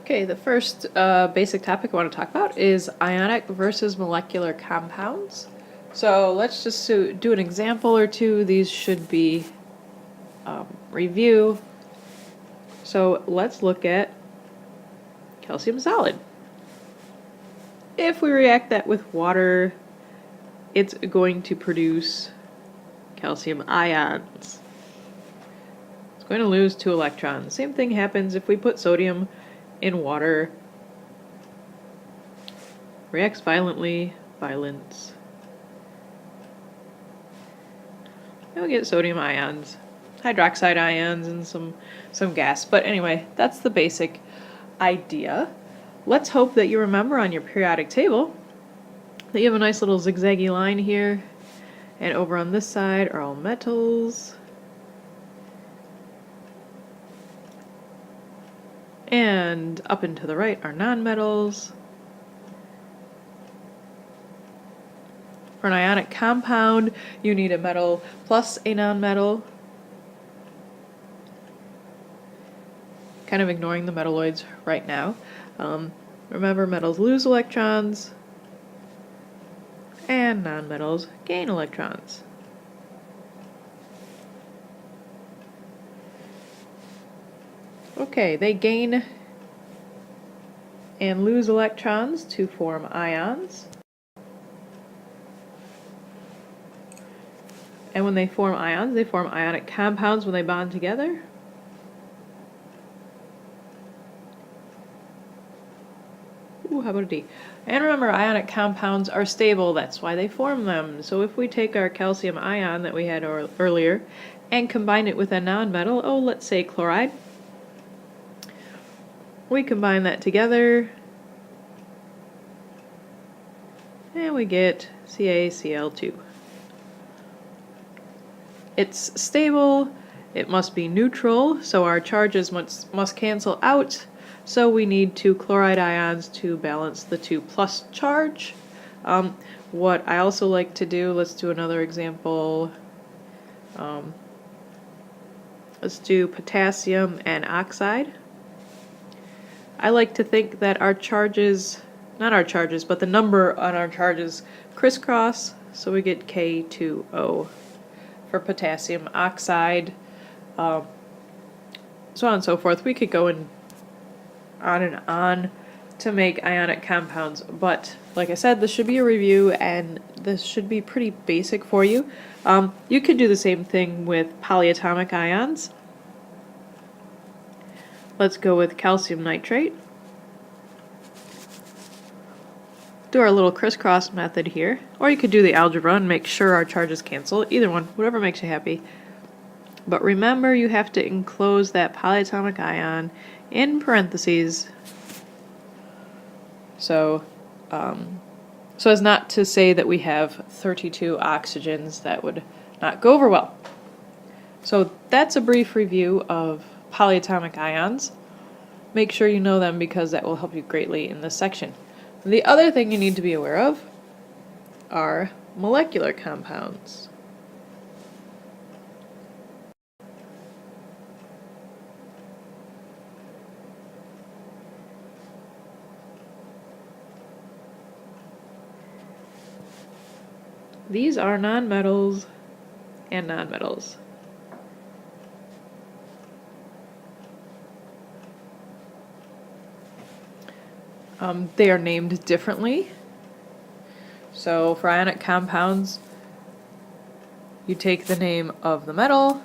Okay, the first basic topic I want to talk about is ionic versus molecular compounds. So let's just do an example or two. These should be review. So let's look at calcium solid. If we react that with water, it's going to produce calcium ions. It's going to lose 2 electrons. Same thing happens if we put sodium in water. Reacts violently, violence. And we get sodium ions, hydroxide ions, and some gas. But anyway, that's the basic idea. Let's hope that you remember on your periodic table that you have a nice little zigzaggy line here, and over on this side are all metals. And up and to the right are nonmetals. For an ionic compound, you need a metal plus a nonmetal. Kind of ignoring the metalloids right now. Remember, metals lose electrons, and nonmetals gain electrons. Okay, they gain and lose electrons to form ions. And when they form ions, they form ionic compounds when they bond together. Ooh, how about a D? And remember, ionic compounds are stable, that's why they form them. So if we take our calcium ion that we had earlier and combine it with a nonmetal, let's say chloride, we combine that together and we get CaCl2. It's stable, it must be neutral, so our charges must cancel out, so we need 2 chloride ions to balance the 2 plus charge. What I also like to do, let's do another example. Let's do potassium and oxide. I like to think that our charges, not our charges, but the number on our charges crisscross, so we get K2O. For potassium oxide, so on and so forth. We could go on and on to make ionic compounds, but like I said, this should be a review and this should be pretty basic for you. You could do the same thing with polyatomic ions. Let's go with calcium nitrate. Do our little crisscross method here, or you could do the algebra and make sure our charges cancel. Either one, whatever makes you happy. But remember, you have to enclose that polyatomic ion in parentheses, so as not to say that we have 32 oxygens. That would not go over well. So that's a brief review of polyatomic ions. Make sure you know them because that will help you greatly in this section. The other thing you need to be aware of are molecular compounds. These are nonmetals and nonmetals. They are named differently. So for ionic compounds, you take the name of the metal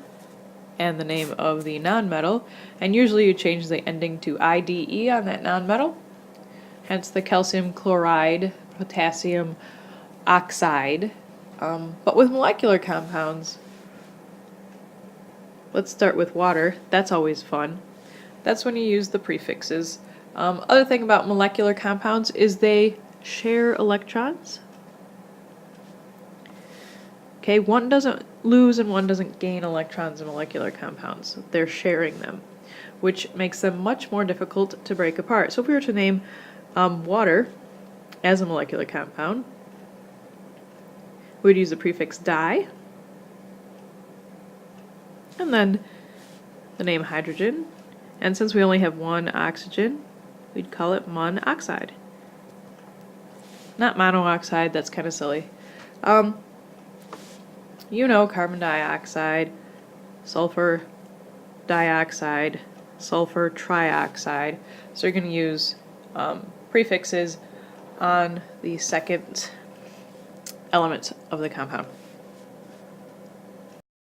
and the name of the nonmetal, and usually you change the ending to IDE on that nonmetal. Hence the calcium chloride, potassium oxide. But with molecular compounds, let's start with water. That's always fun. That's when you use the prefixes. Other thing about molecular compounds is they share electrons. Okay, one doesn't lose and one doesn't gain electrons in molecular compounds. They're sharing them, which makes them much more difficult to break apart. So if we were to name water as a molecular compound, we would use the prefix di, and then the name hydrogen. And since we only have 1 oxygen, we'd call it monoxide. Not monoxide, that's kind of silly. You know, carbon dioxide, sulfur dioxide, sulfur trioxide. So you're going to use prefixes on the second element of the compound.